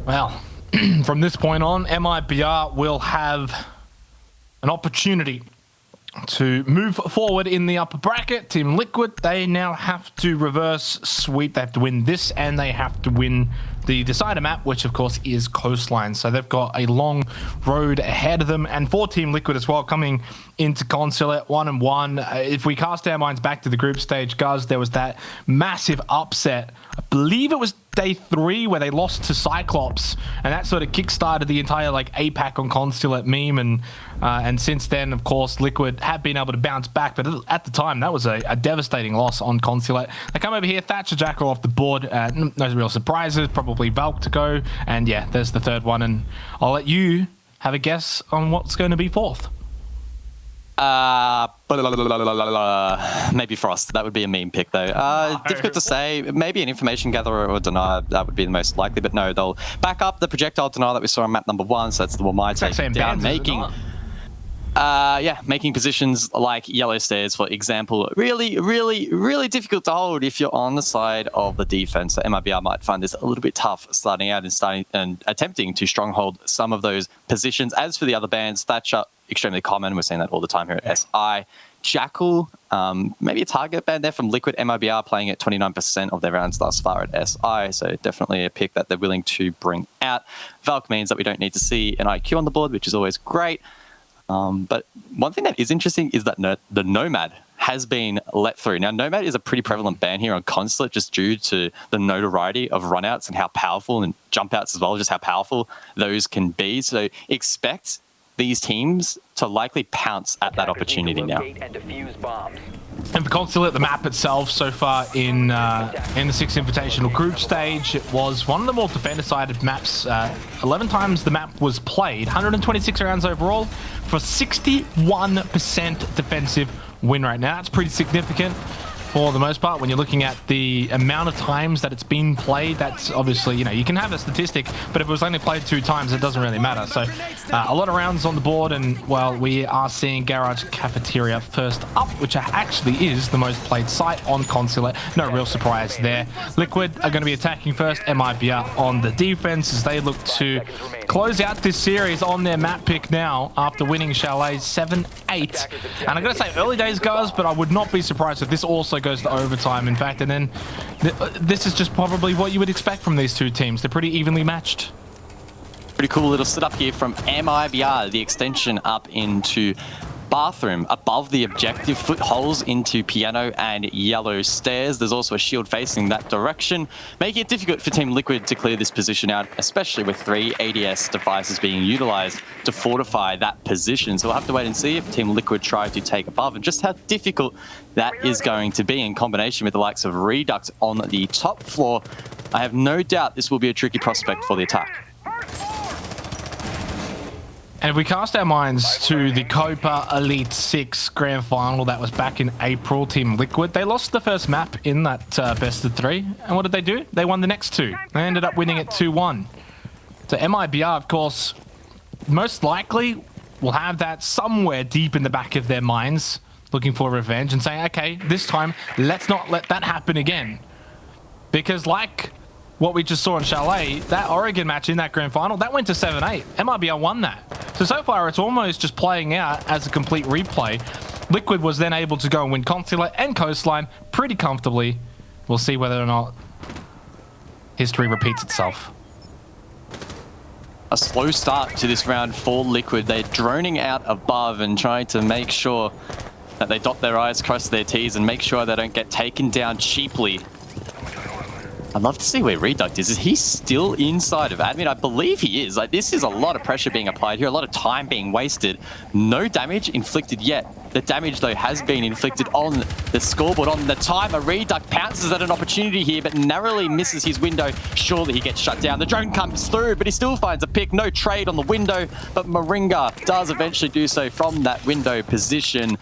Well, from this point on, MIBR will have an opportunity to move forward in the upper bracket. Team Liquid, they now have to reverse sweep. They have to win this, and they have to win the decider map, which of course is Coastline. So they've got a long road ahead of them. And for Team Liquid as well, coming into Consulate 1-1. If we cast our minds back to the group stage, guys, there was that massive upset. I believe it was day 3 where they lost to Cyclops, and that sort of kickstarted the entire like APAC on Consulate meme. And since then, of course, Liquid have been able to bounce back, but at the time that was a devastating loss on Consulate. They come over here, Thatcher Jackal off the board, no real surprises, probably Valk to go, and yeah, there's the third one. And I'll let you have a guess on what's going to be fourth. Maybe Frost. That would be a meme pick, though. Difficult to say. Maybe an information gatherer or denier. That would be the most likely. But no, they'll back up the projectile denier that we saw on map number 1. So that's the one my take down, making positions like yellow stairs, for example, really difficult to hold if you're on the side of the defense. So MIBR might find this a little bit tough starting out and attempting to stronghold some of those positions. As for the other bands, Thatcher, extremely common. We're seeing that all the time here at SI. Jackal, maybe a target band there from Liquid. MIBR playing at 29% of their rounds thus far at SI, so definitely a pick that they're willing to bring out. Valk means that we don't need to see an IQ on the board, which is always great. But one thing that is interesting is that the Nomad has been let through. Now, Nomad is a pretty prevalent ban here on Consulate just due to the notoriety of runouts and how powerful, and jump outs as well, just how powerful those can be. So expect these teams to likely pounce at that opportunity now. And for Consulate, the map itself so far in the Six Invitational group stage, it was one of the more defender-sided maps. 11 times the map was played, 126 rounds overall for 61% defensive win rate. Now, that's pretty significant for the most part. When you're looking at the amount of times that it's been played, that's obviously, you can have a statistic, but if it was only played 2 times, it doesn't really matter. So a lot of rounds on the board, and well, we are seeing Garage Cafeteria first up, which actually is the most played site on Consulate. No real surprise there. Liquid are going to be attacking first, MIBR on the defense as they look to close out this series on their map pick now after winning Chalet 7-8. And I gotta say, early days, guys, but I would not be surprised if this also goes to overtime, in fact. And then this is just probably what you would expect from these two teams. They're pretty evenly matched. Pretty cool little setup here from MIBR, the extension up into bathroom above the objective, footholes into piano and yellow stairs. There's also a shield facing that direction, making it difficult for Team Liquid to clear this position out, especially with 3 ADS devices being utilized to fortify that position. So we'll have to wait and see if Team Liquid try to take above and just how difficult that is going to be in combination with the likes of Redux on the top floor. I have no doubt this will be a tricky prospect for the attack. And if we cast our minds to the Copa Elite 6 Grand Final that was back in April, Team Liquid, they lost the first map in that best of 3. And what did they do? They won the next 2. They ended up winning it 2-1. So MIBR, of course, most likely will have that somewhere deep in the back of their minds, looking for revenge and saying, okay, this time, let's not let that happen again. Because like what we just saw in Chalet, that Oregon match in that grand final, that went to 7-8. MIBR won that. So far, it's almost just playing out as a complete replay. Liquid was then able to go and win Consulate and Coastline pretty comfortably. We'll see whether or not history repeats itself. A slow start to this round for Liquid. They're droning out above and trying to make sure that they dot their I's, cross their T's, and make sure they don't get taken down cheaply. I'd love to see where Reduct is. Is he still inside of admin? I believe he is. Like, this is a lot of pressure being applied here, a lot of time being wasted. No damage inflicted yet. The damage, though, has been inflicted on the scoreboard, on the timer. Reduct pounces at an opportunity here, but narrowly misses his window. Surely he gets shut down. The drone comes through, but he still finds a pick. No trade on the window, but Moringa does eventually do so from that window position.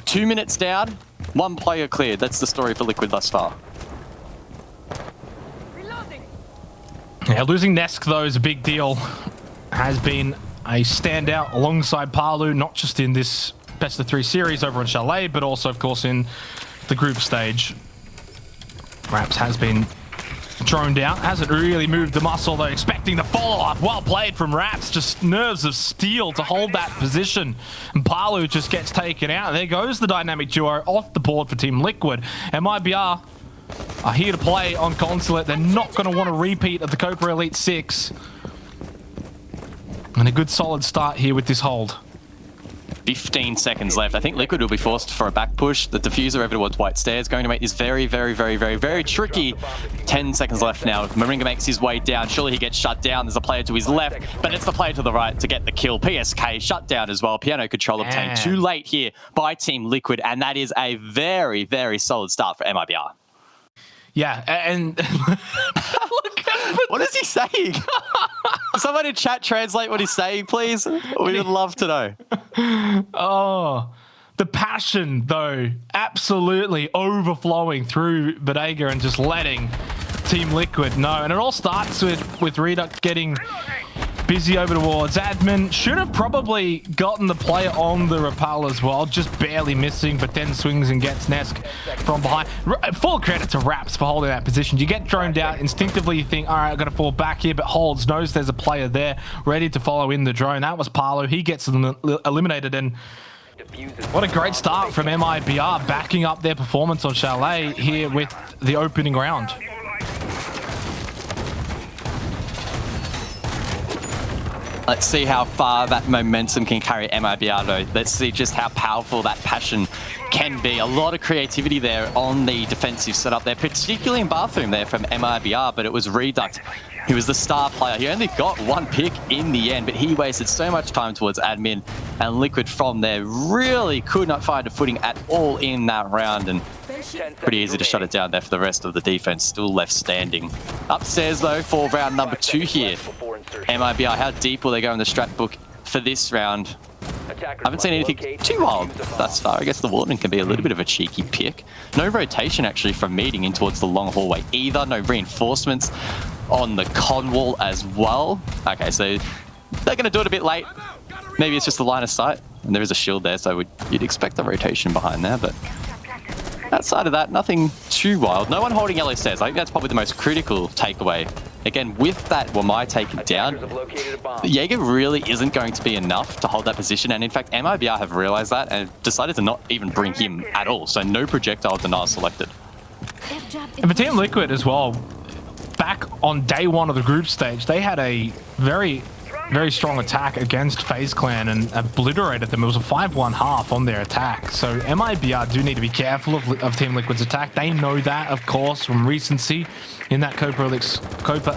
2 minutes down, 1 player cleared. That's the story for Liquid thus far. Yeah, losing Nesk, though, is a big deal. Has been a standout alongside Palu, not just in this best of 3 series over in Chalet, but also, of course, in the group stage. Raps has been droned out. Hasn't really moved the muscle though, expecting the follow-up. Well played from Raps, just nerves of steel to hold that position. And Palu just gets taken out. There goes the dynamic duo off the board for Team Liquid. MIBR are here to play on Consulate. They're not going to want to repeat at the Copa Elite 6. And a good solid start here with this hold. 15 seconds left. I think Liquid will be forced for a back push. The diffuser over towards White Stairs going to make this very, very, very, very, very tricky. 10 seconds left now. Moringa makes his way down. Surely he gets shut down. There's a player to his left, but it's the player to the right to get the kill. PSK shut down as well. Piano control obtained too late here by Team Liquid, and that is a very, very solid start for MIBR. Yeah, and what is he saying? Someone in chat translate what he's saying, please. We would love to know. Oh, the passion, though, absolutely overflowing through Bodega and just letting Team Liquid know. And it all starts with Redux getting busy over towards admin. Should have probably gotten the player on the rappel as well, just barely missing, but then swings and gets Nesk from behind. Full credit to Raps for holding that position. You get droned out, instinctively you think, all right, I've got to fall back here, but holds, knows there's a player there ready to follow in the drone. That was Palu. He gets eliminated, and what a great start from MIBR, backing up their performance on Chalet here with the opening round. Let's see how far that momentum can carry MIBR though. Let's see just how powerful that passion can be. A lot of creativity there on the defensive setup there, particularly in Bathroom there from MIBR, but it was Reduct who was the star player. He only got one pick in the end, but he wasted so much time towards admin, and Liquid from there really could not find a footing at all in that round, and pretty easy to shut it down there for the rest of the defense still left standing. Upstairs though for round number 2 here. MIBR, how deep will they go in the strat book for this round? I haven't seen anything too wild thus far. I guess the Warden can be a little bit of a cheeky pick. No rotation actually from meeting in towards the long hallway either. No reinforcements on the con wall as well. Okay, so they're going to do it a bit late. Maybe it's just the line of sight. And there is a shield there, so you'd expect a rotation behind there, but outside of that, nothing too wild. No one holding yellow stairs. I think that's probably the most critical takeaway. Again, with that Wamai taken down, Jaeger really isn't going to be enough to hold that position. And in fact, MIBR have realized that and decided to not even bring him at all. So no projectile denial selected. And for Team Liquid as well, back on day 1 of the group stage, they had a very strong attack against FaZe Clan and obliterated them. It was a 5-1 half on their attack. So MIBR do need to be careful of Team Liquid's attack. They know that, of course, from recency in that Copa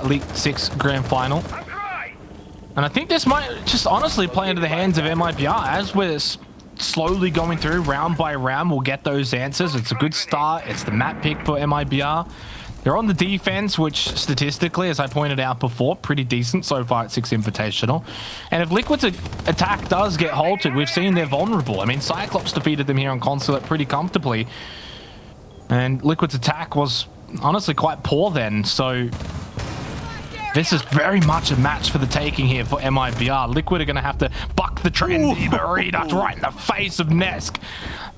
Elite 6 Grand Final. And I think this might just honestly play into the hands of MIBR. As we're slowly going through round by round, we'll get those answers. It's a good start. It's the map pick for MIBR. They're on the defense, which statistically, as I pointed out before, pretty decent so far at Six Invitational. And if Liquid's attack does get halted, we've seen they're vulnerable. I mean, Cyclops defeated them here on Consulate pretty comfortably. And Liquid's attack was honestly quite poor then. So this is very much a match for the taking here for MIBR. Liquid are going to have to buck the trend. Reduct right in the face of Nesk.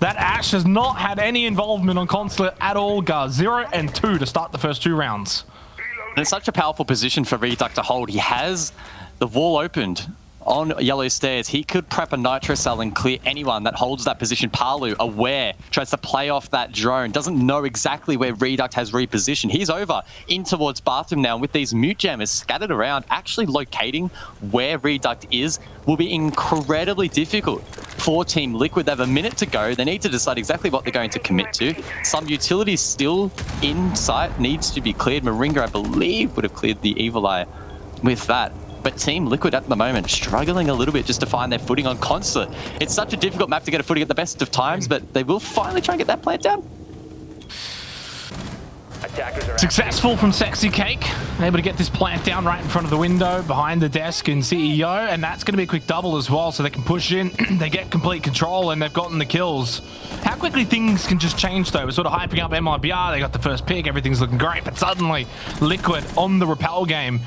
That Ash has not had any involvement on Consulate at all, guys. 0 and 2 to start the first 2 rounds. And it's such a powerful position for Reduct to hold. He has the wall opened on yellow stairs. He could prep a nitro cell and clear anyone that holds that position. Palu, aware, tries to play off that drone, doesn't know exactly where Reduct has repositioned. He's over in towards Bathroom now, and with these mute jammers scattered around, actually locating where Reduct is will be incredibly difficult for Team Liquid. They have a minute to go. They need to decide exactly what they're going to commit to. Some utilities still in sight, needs to be cleared. Moringa, I believe, would have cleared the Evil Eye with that. But Team Liquid at the moment struggling a little bit just to find their footing on Consulate. It's such a difficult map to get a footing at the best of times, but they will finally try and get that plant down. Successful from Sexy Cake, able to get this plant down right in front of the window behind the desk in CEO, and that's going to be a quick double as well, so they can push in. They get complete control and they've gotten the kills. How quickly things can just change though. We're sort of hyping up MIBR, they got the first pick, everything's looking great, but suddenly Liquid on the rappel game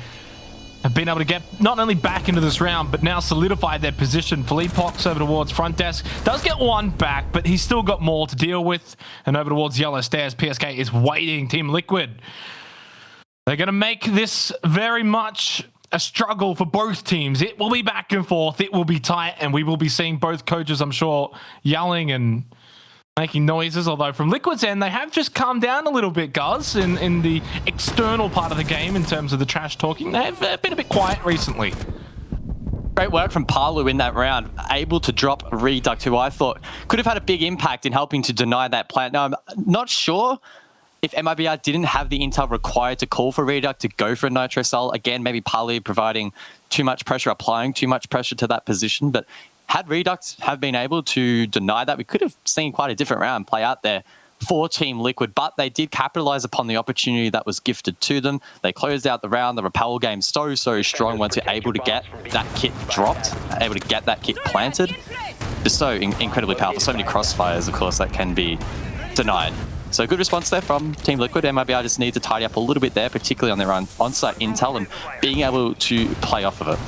have been able to get not only back into this round, but now solidified their position. Philippe Pox over towards front desk. Does get one back, but he's still got more to deal with. And over towards yellow stairs, PSK is waiting. Team Liquid, They're going to make this very much a struggle for both teams. It will be back and forth. It will be tight, and we will be seeing both coaches, I'm sure, yelling and making noises. Although from Liquid's end, they have just calmed down a little bit, guys, in the external part of the game in terms of the trash talking. They've been a bit quiet recently. Great work from Palu in that round, able to drop Reduct, who I thought could have had a big impact in helping to deny that plant. Now, I'm not sure if MIBR didn't have the intel required to call for Reduct to go for a Nitro Cell. Again, maybe Palu providing too much pressure, applying too much pressure to that position. But had Reduct have been able to deny that, we could have seen quite a different round play out there for Team Liquid, but they did capitalize upon the opportunity that was gifted to them. They closed out the round. The rappel game so strong once you're able to get that kit dropped, able to get that kit planted. Just so incredibly powerful. So many crossfires, of course, that can be denied. So good response there from Team Liquid. MIBR just need to tidy up a little bit there, particularly on their on-site intel and being able to play off of it.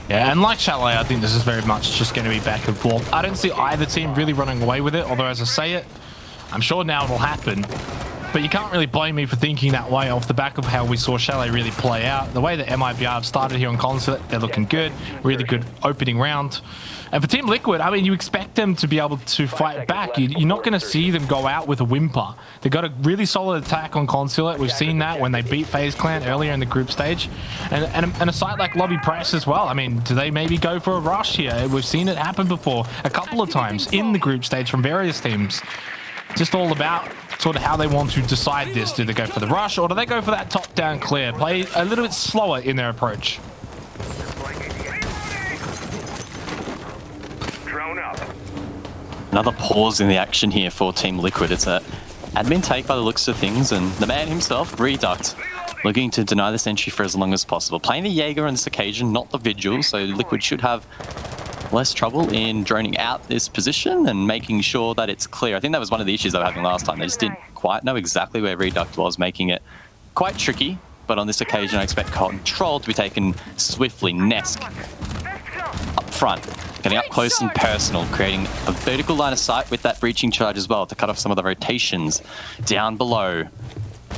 Yeah, and like Chalet, I think this is very much just going to be back and forth. I don't see either team really running away with it, although as I say it, I'm sure now it'll happen. But you can't really blame me for thinking that way off the back of how we saw Chalet really play out. The way that MIBR have started here on Consulate, they're looking good. Really good opening round. And for Team Liquid, I mean, you expect them to be able to fight back. You're not going to see them go out with a whimper. They've got a really solid attack on Consulate. We've seen that when they beat FaZe Clan earlier in the group stage. And a site like Lobby Press as well. I mean, do they maybe go for a rush here? We've seen it happen before a couple of times in the group stage from various teams. Just all about sort of how they want to decide this. Do they go for the rush or do they go for that top-down clear? Play a little bit slower in their approach. Another pause in the action here for Team Liquid. It's a admin take by the looks of things, and the man himself, Reduct, looking to deny this entry for as long as possible. Playing the Jaeger on this occasion, not the Vigil, so Liquid should have less trouble in droning out this position and making sure that it's clear. I think that was one of the issues they were having last time. They just didn't quite know exactly where Reduct was, making it quite tricky. But on this occasion, I expect control to be taken swiftly. Nesk up front, getting up close and personal, creating a vertical line of sight with that breaching charge as well to cut off some of the rotations down below.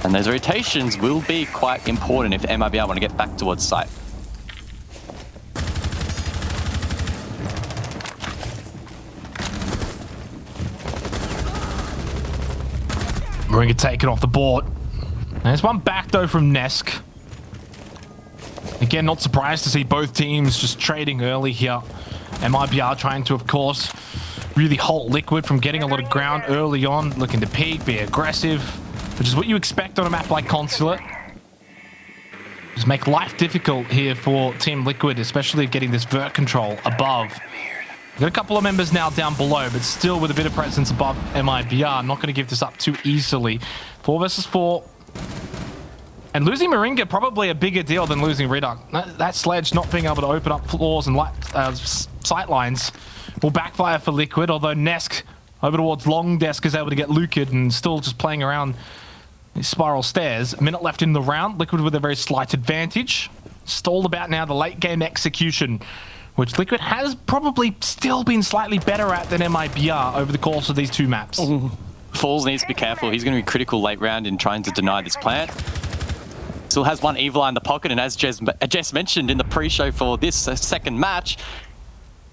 And those rotations will be quite important if MIBR want to get back towards site. Ring it taken off the board. There's one back though from Nesk. Again, not surprised to see both teams just trading early here. MIBR trying to, of course, really halt Liquid from getting a lot of ground early on, looking to peek, be aggressive, which is what you expect on a map like Consulate. Just make life difficult here for Team Liquid, especially getting this vert control above. We've got a couple of members now down below, but still with a bit of presence above MIBR. Not going to give this up too easily. 4 versus 4. And losing Moringa probably a bigger deal than losing Reduct. That sledge not being able to open up floors and sight lines will backfire for Liquid, although Nesk over towards Long Desk is able to get Lucid and still just playing around these spiral stairs. A minute left in the round. Liquid with a very slight advantage. Just all about now the late game execution, which Liquid has probably still been slightly better at than MIBR over the course of these two maps. Falls needs to be careful. He's going to be critical late round in trying to deny this plant. Still has one Evil Eye in the pocket, and as Jess mentioned in the pre-show for this second match,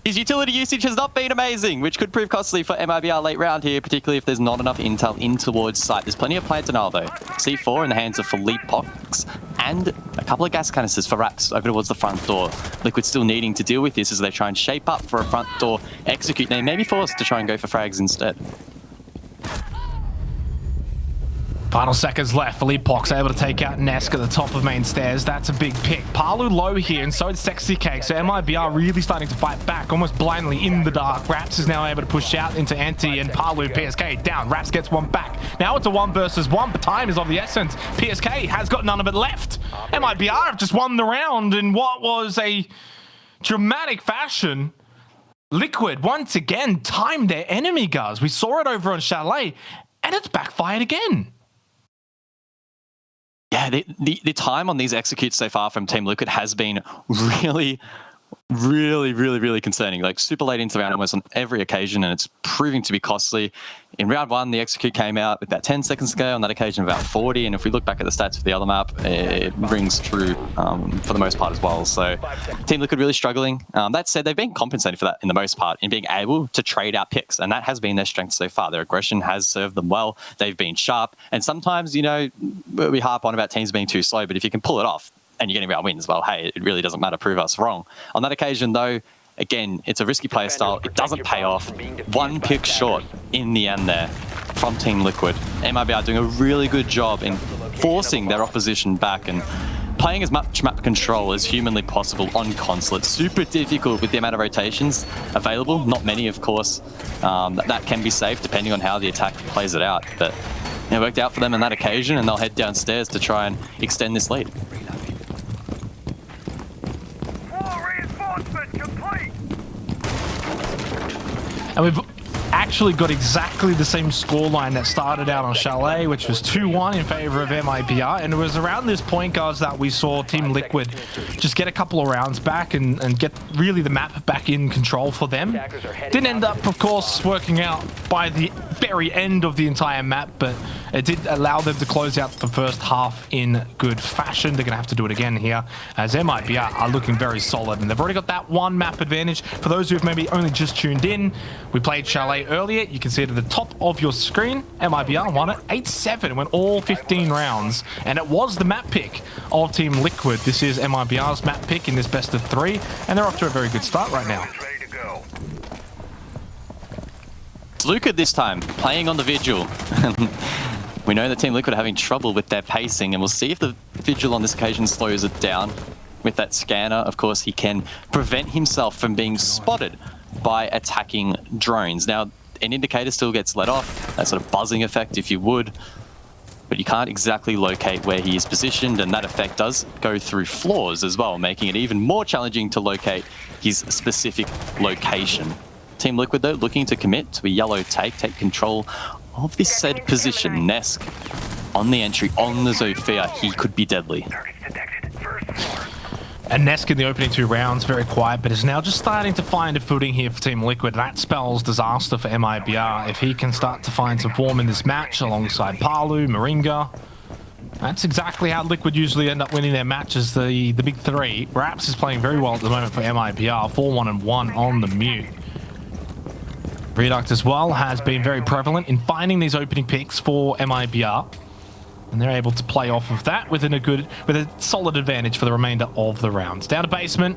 his utility usage has not been amazing, which could prove costly for MIBR late round here, particularly if there's not enough intel in towards site. There's plenty of plant denial though. C4 in the hands of Philippe Pox, and a couple of gas canisters for Raps over towards the front door. Liquid still needing to deal with this as they try and shape up for a front door execute. They may be forced to try and go for frags instead. Final seconds left. Philippe Pox able to take out Nesk at the top of main stairs. That's a big pick. Palu low here, and so is Sexy Cake. So MIBR really starting to fight back, almost blindly in the dark. Raps is now able to push out into Anti, and Palu, PSK down. Raps gets one back. Now it's a 1 versus 1, but time is of the essence. PSK has got none of it left. MIBR have just won the round in what was a dramatic fashion. Liquid, once again, timed their enemy, guys. We saw it over on Chalet, and it's backfired again. Yeah, the time on these executes so far from Team Liquid has been really, really concerning. Like super late into the round almost on every occasion, and it's proving to be costly. In round one, the execute came out with about 10 seconds to go. On that occasion, about 40. And if we look back at the stats for the other map, it rings true for the most part as well. So Team Liquid really struggling. That said, they've been compensated for that in the most part in being able to trade out picks. And that has been their strength so far. Their aggression has served them well. They've been sharp. And sometimes, you know, we harp on about teams being too slow, but if you can pull it off and you're getting round wins, well, hey, it really doesn't matter. Prove us wrong. On that occasion, though, again, it's a risky play style. It doesn't pay off. One pick short in the end there from Team Liquid. MIBR doing a really good job in forcing their opposition back and playing as much map control as humanly possible on console. It's super difficult with the amount of rotations available. Not many, of course. That can be safe depending on how the attack plays it out. But it worked out for them on that occasion, and they'll head downstairs to try and extend this lead. And we've actually got exactly the same scoreline that started out on Chalet, which was 2-1 in favor of MIBR. And it was around this point, guys, that we saw Team Liquid just get a couple of rounds back and get really the map back in control for them. Didn't end up, of course, working out by the very end of the entire map, but it did allow them to close out the first half in good fashion. They're going to have to do it again here, as MIBR are looking very solid, and they've already got that one map advantage. For those who have maybe only just tuned in, we played Chalet earlier. You can see it at the top of your screen. MIBR won it 8-7, went all 15 rounds, and it was the map pick of Team Liquid. This is MIBR's map pick in this best of 3, and they're off to a very good start right now. Luca this time, playing on the Vigil. We know that Team Liquid are having trouble with their pacing, and we'll see if the Vigil on this occasion slows it down. With that scanner, of course, he can prevent himself from being spotted by attacking drones. Now, an indicator still gets let off, that sort of buzzing effect, if you would, but you can't exactly locate where he is positioned, and that effect does go through floors as well, making it even more challenging to locate his specific location. Team Liquid, though, looking to commit to a yellow take control of this said position. Nesk on the entry, on the Zofia, he could be deadly. And Nesk in the opening 2 rounds, very quiet, but is now just starting to find a footing here for Team Liquid. That spells disaster for MIBR. If he can start to find some form in this match alongside Palu, Moringa, that's exactly how Liquid usually end up winning their matches, the big 3. Raps is playing very well at the moment for MIBR, 4-1-1 on the mute. Reduct as well has been very prevalent in finding these opening picks for MIBR, and they're able to play off of that with a solid advantage for the remainder of the rounds. Down to basement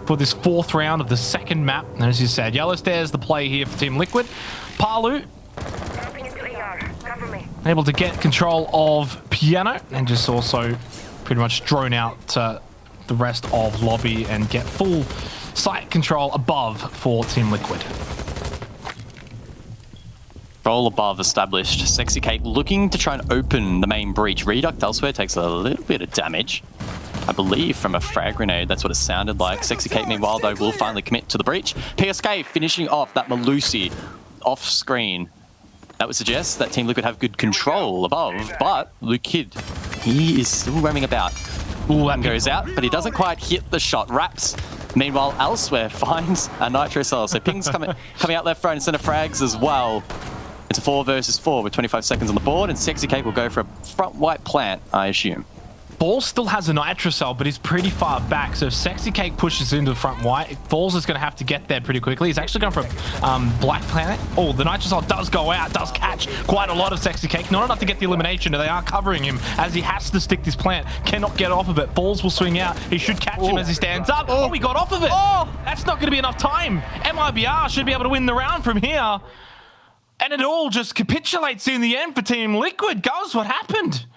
for this 4th round of the 2nd map. And as you said, Yellow Stairs the play here for Team Liquid. Palu able to get control of Piano and just also pretty much drone out the rest of lobby and get full site control above for Team Liquid. Control above established. Sexy Kate looking to try and open the main breach. Reduct elsewhere takes a little bit of damage, I believe, from a frag grenade. That's what it sounded like. Sexy Kate, meanwhile, though, will finally commit to the breach. PSK finishing off that Malusi off screen. That would suggest that Team Liquid have good control above, but Luke Kidd, he is still roaming about. Ooh, that goes out, but he doesn't quite hit the shot. Raps, meanwhile, elsewhere finds a Nitro Cell. So Ping's coming out left, right, and center frags as well. It's a 4 versus 4 with 25 seconds on the board, and Sexy Cake will go for a front white plant, I assume. Falls still has a Nitro Cell, but he's pretty far back. So if Sexy Cake pushes into the front white, Falls is going to have to get there pretty quickly. He's actually going for Black Planet. Oh, the Nitro Cell does go out, does catch quite a lot of Sexy Cake. Not enough to get the elimination, and they are covering him as he has to stick this plant. Cannot get off of it. Falls will swing out. He should catch him as he stands up. Oh, he got off of it. Oh, that's not going to be enough time. MIBR should be able to win the round from here. And it all just capitulates in the end for Team Liquid. Guys, what happened?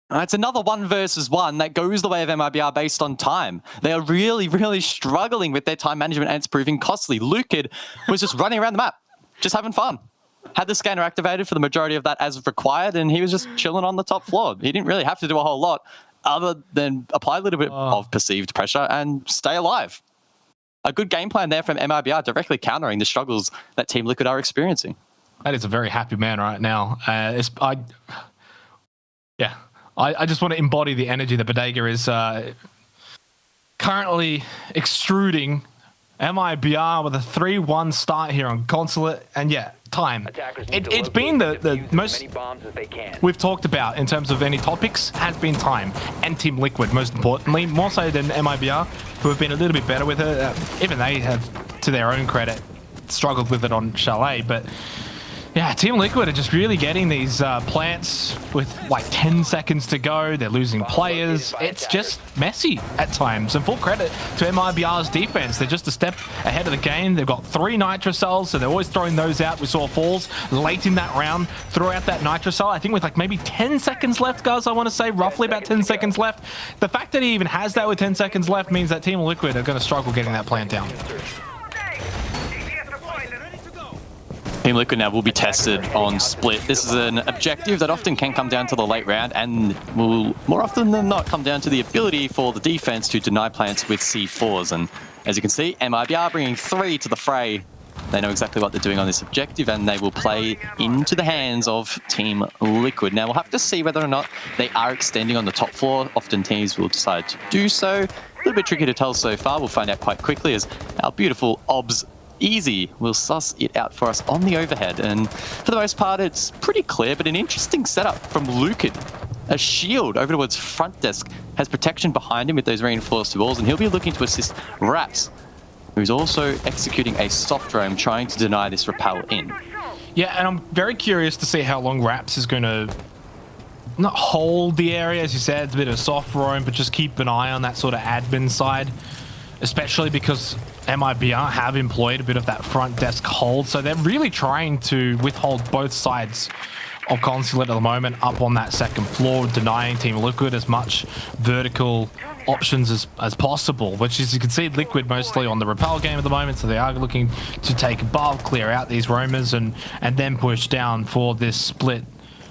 It's another 1 versus 1 that goes the way of MIBR based on time. They are really struggling with their time management, and it's proving costly. Lucid was just running around the map, just having fun. Had the scanner activated for the majority of that as required, and he was just chilling on the top floor. He didn't really have to do a whole lot other than apply a little bit of perceived pressure and stay alive. A good game plan there from MIBR, directly countering the struggles that Team Liquid are experiencing. That is a very happy man right now. I just want to embody the energy that Bodega is currently extruding. MIBR with a 3-1 start here on Consulate, and yeah, time. It's been the most we've talked about in terms of any topics has been time, and Team Liquid most importantly, more so than MIBR, who have been a little bit better with it. Even they have, to their own credit, struggled with it on Chalet, but yeah, Team Liquid are just really getting these plants with like 10 seconds to go. They're losing players. It's just messy at times. And full credit to MIBR's defense. They're just a step ahead of the game. They've got 3 Nitro Cells, so they're always throwing those out. We saw Falls late in that round throw out that Nitro Cell, I think with like maybe 10 seconds left, guys, I want to say. Roughly about 10 seconds left. The fact that he even has that with 10 seconds left means that Team Liquid are going to struggle getting that plant down. Team Liquid now will be tested on split. This is an objective that often can come down to the late round and will more often than not come down to the ability for the defense to deny plants with C4s. And as you can see, MIBR bringing 3 to the fray. They know exactly what they're doing on this objective, and they will play into the hands of Team Liquid. Now, we'll have to see whether or not they are extending on the top floor. Often teams will decide to do so. A little bit tricky to tell so far. We'll find out quite quickly as our beautiful OBS Easy will suss it out for us on the overhead, and for the most part it's pretty clear, but an interesting setup from Lucan. A shield over towards front desk has protection behind him with those reinforced walls, and he'll be looking to assist Raps, who's also executing a soft roam trying to deny this rappel in. Yeah, and I'm very curious to see how long Raps is going to not hold the area. As you said, it's a bit of a soft roam, but just keep an eye on that sort of admin side, especially because MIBR have employed a bit of that front desk hold, so they're really trying to withhold both sides of Consulate at the moment up on that second floor, denying Team Liquid as much vertical options as possible, which is, you can see Liquid mostly on the rappel game at the moment, so they are looking to take above, clear out these roamers, and then push down for this split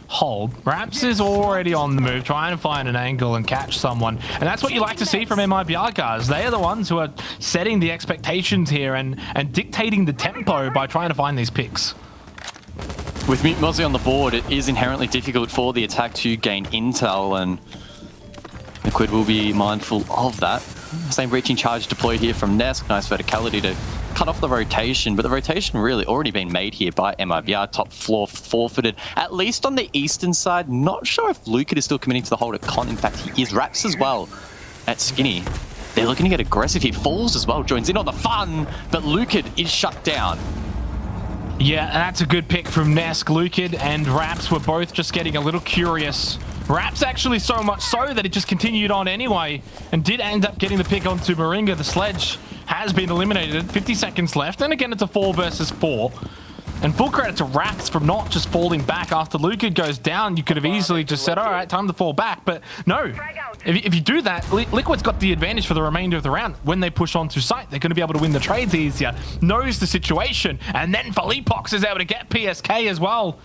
hold. Raps is already on the move, trying to find an angle and catch someone, and that's what you like to see from MIBR, guys. They are the ones who are setting the expectations here and dictating the tempo by trying to find these picks. With Mozzie on the board, it is inherently difficult for the attack to gain intel, and Liquid will be mindful of that. Same breaching charge deployed here from Nesk. Nice verticality to cut off the rotation, but the rotation really already been made here by MIBR. Top floor forfeited, at least on the eastern side. Not sure if Lucan is still committing to the hold at Con. In fact, he is. Raps as well at Skinny. They're looking to get aggressive here. Falls as well joins in on the fun, but Lucan is shut down. Yeah, and that's a good pick from Nesk. Lucan and Raps were both just getting a little curious. Raps actually so much so that it just continued on anyway and did end up getting the pick onto Moringa. The sledge has been eliminated. 50 seconds left, and again it's a 4 versus 4. And full credit to Raps for not just falling back after Luca goes down. You could have easily just said, all right, time to fall back. But no, if you do that, Liquid's got the advantage for the remainder of the round. When they push onto site, they're going to be able to win the trades easier. Knows the situation. And then Felipox is able to get PSK as well.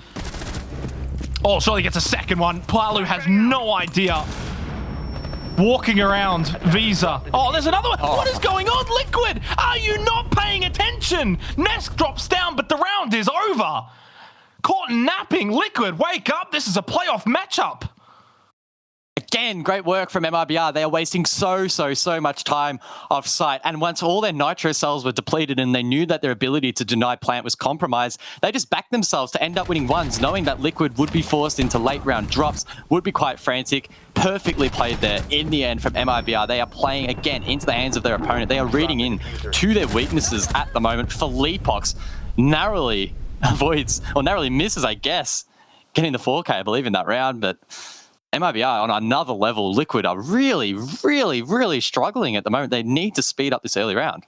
Oh, surely gets a second one. Palu has no idea. Walking around Visa. Oh, there's another one. Oh. What is going on, Liquid? Are you not paying attention? Nesk drops down, but the round is over. Caught napping. Liquid, wake up. This is a playoff matchup. Again, great work from MIBR. They are wasting so much time off site. And once all their nitro cells were depleted and they knew that their ability to deny plant was compromised, they just backed themselves to end up winning ones, knowing that Liquid would be forced into late round drops, would be quite frantic. Perfectly played there in the end from MIBR. They are playing again into the hands of their opponent. They are reading in to their weaknesses at the moment. Felipox narrowly avoids, or narrowly misses, I guess, getting the 4K, I believe, in that round, but MIBR on another level. Liquid are really struggling at the moment. They need to speed up this early round.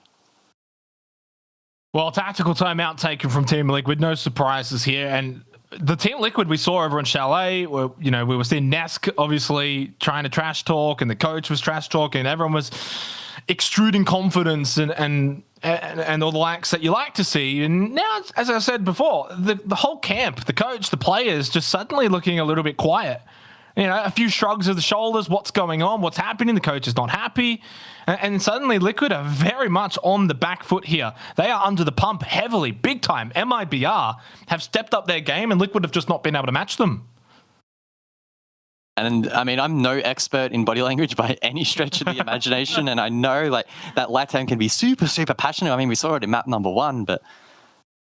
Well, tactical timeout taken from Team Liquid. No surprises here. And the Team Liquid we saw over in Chalet, we were seeing Nesk obviously trying to trash talk, and the coach was trash talking, and everyone was extruding confidence and all the likes that you like to see. And now, as I said before, the whole camp, the coach, the players, just suddenly looking a little bit quiet. You know, a few shrugs of the shoulders. What's going on? What's happening? The coach is not happy. And suddenly Liquid are very much on the back foot here. They are under the pump heavily, big time. MIBR have stepped up their game, and Liquid have just not been able to match them. And I mean, I'm no expert in body language by any stretch of the imagination. And I know like that LATAM can be super, super passionate. I mean, we saw it in map number 1, but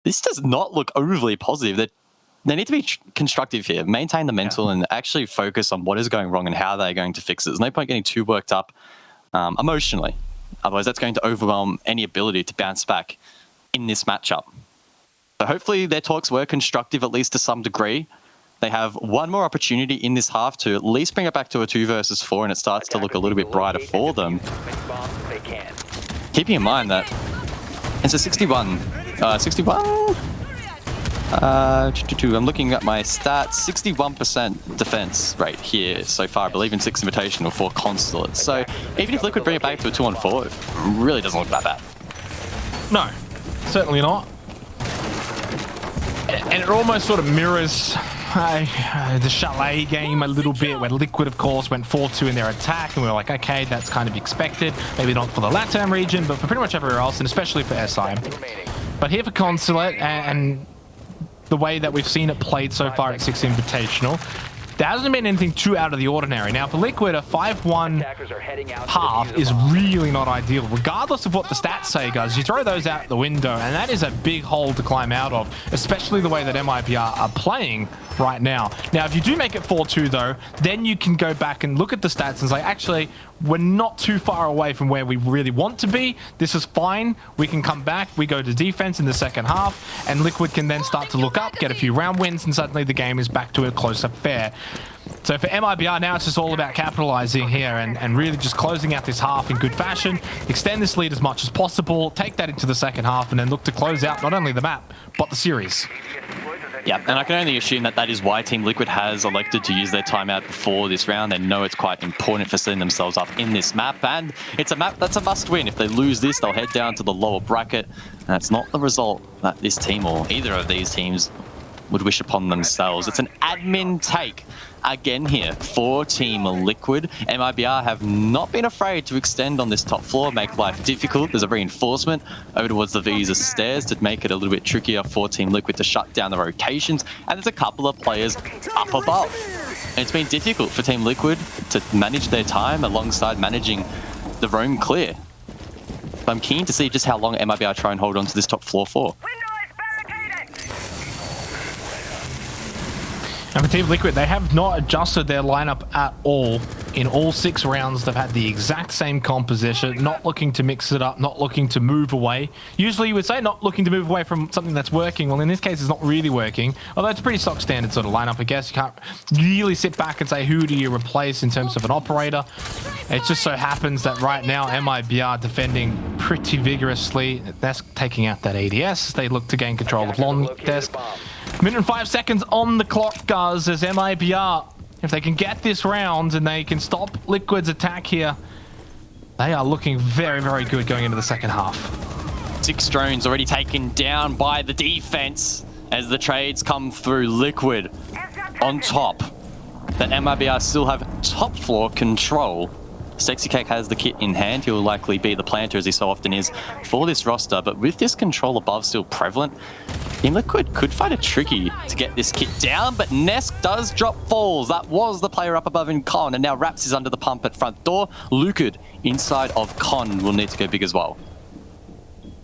this does not look overly positive. They need to be constructive here, maintain the mental and actually focus on what is going wrong and how they're going to fix it. There's no point getting too worked up emotionally. Otherwise, that's going to overwhelm any ability to bounce back in this matchup. So hopefully their talks were constructive, at least to some degree. They have one more opportunity in this half to at least bring it back to a 2 versus 4, and it starts to look a little bit brighter for them. Keeping in mind that it's a 61. I'm looking at my stats. 61% defense rate here so far, I believe, in Six Invitational for Consulate. So even if Liquid bring it back to a 2-on-4, it really doesn't look that bad. No, certainly not. And it almost sort of mirrors the Chalet game a little bit, where Liquid, of course, went 4-2 in their attack, and we were like, okay, that's kind of expected. Maybe not for the LATAM region, but for pretty much everywhere else, and especially for SI. But here for Consulate, and the way that we've seen it played so far at Six Invitational, there hasn't been anything too out of the ordinary. Now, for Liquid, a 5-1 half is really not ideal, regardless of what the stats say, guys. You throw those out the window, and that is a big hole to climb out of, especially the way that MIBR are playing right now. Now, if you do make it 4-2, though, then you can go back and look at the stats and say, actually, we're not too far away from where we really want to be. This is fine. We can come back. We go to defense in the second half, and Liquid can then start to look up, get a few round wins, and suddenly the game is back to a close affair. So for MIBR now, it's just all about capitalizing here and really just closing out this half in good fashion, extend this lead as much as possible, take that into the second half, and then look to close out not only the map, but the series. Yeah, and I can only assume that that is why Team Liquid has elected to use their timeout before this round. They know it's quite important for setting themselves up in this map, and it's a map that's a must-win. If they lose this, they'll head down to the lower bracket, and that's not the result that this team or either of these teams would wish upon themselves. It's an admin take again here for Team Liquid. MIBR have not been afraid to extend on this top floor, make life difficult. There's a reinforcement over towards the Visa stairs to make it a little bit trickier for Team Liquid to shut down the rotations. And there's a couple of players up above. And it's been difficult for Team Liquid to manage their time alongside managing the roam clear. But I'm keen to see just how long MIBR try and hold on to this top floor for. And for Team Liquid, they have not adjusted their lineup at all. In all 6 rounds, they've had the exact same composition, not looking to mix it up, not looking to move away. Usually you would say not looking to move away from something that's working. Well, in this case, it's not really working. Although it's a pretty stock standard sort of lineup, I guess. You can't really sit back and say, who do you replace in terms of an operator? It just so happens that right now, MIBR defending pretty vigorously. That's taking out that ADS. They look to gain control of long desk. Minute and 5 seconds on the clock, guys, as MIBR, if they can get this round and they can stop Liquid's attack here, they are looking very, very good going into the second half. 6 drones already taken down by the defense as the trades come through. Liquid on top. But MIBR still have top floor control. Sexy Cake has the kit in hand. He'll likely be the planter, as he so often is, for this roster. But with this control above still prevalent, Team Liquid could find it tricky to get this kit down, but Nesk does drop falls. That was the player up above in Con, and now Raps is under the pump at front door. Lucid inside of Con will need to go big as well.